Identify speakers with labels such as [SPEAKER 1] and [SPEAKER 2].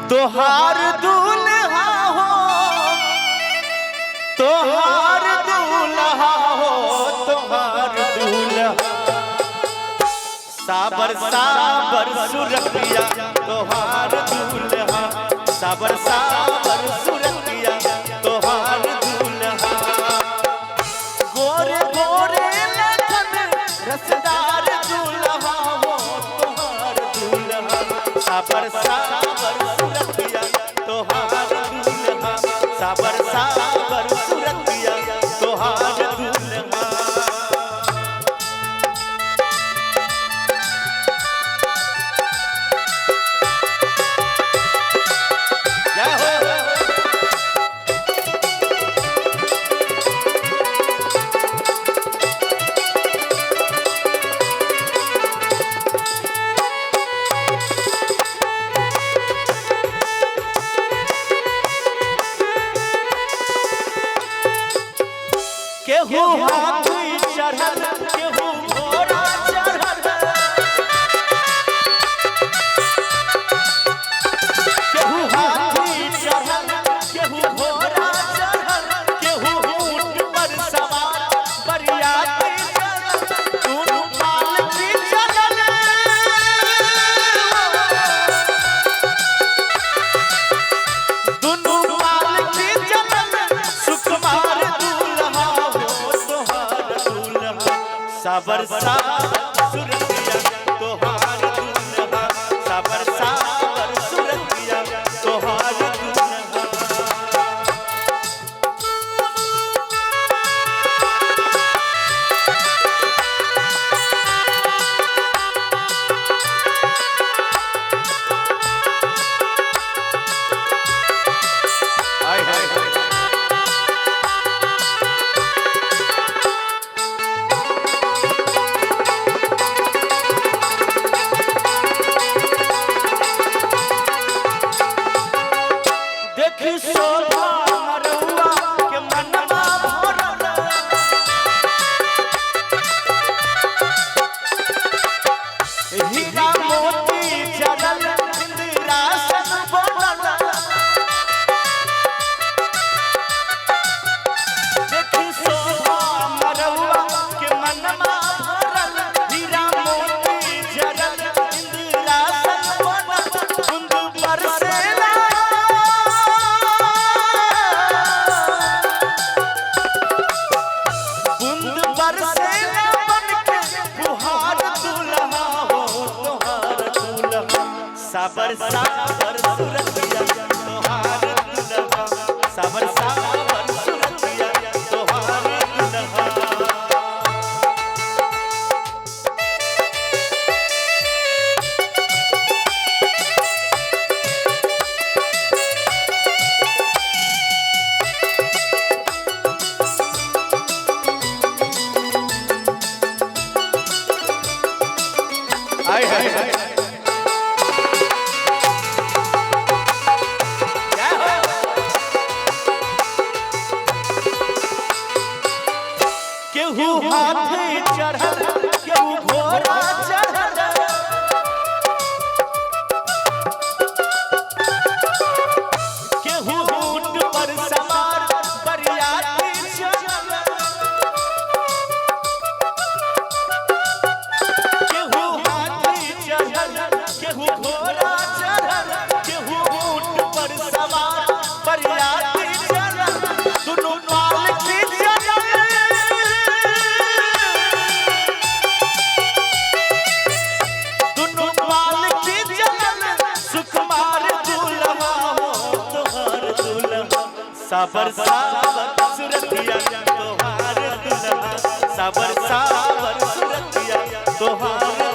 [SPEAKER 1] तोहार दूल्हा हो, तोहार दूल्हा हो, तोहार दूल्हा साबर साबर सुरतिया तोहार दूल्हा साबर साबर सुरतिया तोहार दूल्हा गोरे गोरे लखन रसदार दूल्हा हो तोहार दूल्हा साबर साबर सुरतिया तोहार दूल्हा साबर साबर सुरतिया तोहार दूल्हा। केहू हाथी चढ़ल केहू घोड़ा चढ़ल केहू हाथी चढ़ल केहू घोड़ा चढ़ल केहू ऊंट पर सवार बरियाती चढ़ल दुनू पालकी चढ़ल दुनू पालकी चढ़ल सुकुमार साबर साबर सुरतिया तोहार दूल्हा साबर साबर सुरतिया तोहार दूल्हा। हाय हाय हीरा मोती जड़ल इंदिरासन बनल देखी शोभा मरौआ के मनमा भरल हीरा मोती जड़ल इंदिरासन बनल कुंद बरसेला कुंद बरसेला बनके फुहार दूल्हा साबर साबर सुरतिया तोहार दूल्हा साबर साबर सुरतिया तोहार दूल्हा। हाय हाय हाय केहू हाथी चढ़ल केहू घोड़ा चढ़ल केहू ऊंट पर सवार बरियाती चढ़ल केहू हाथी चढ़ल केहू घोड़ा चढ़ल केहू ऊंट पर सवार बरियाती चढ़ल दुनू पालकी चढ़ल साबर साबर सुरतिया तोहार दूल्हा साबर साबर सुरतिया तोहार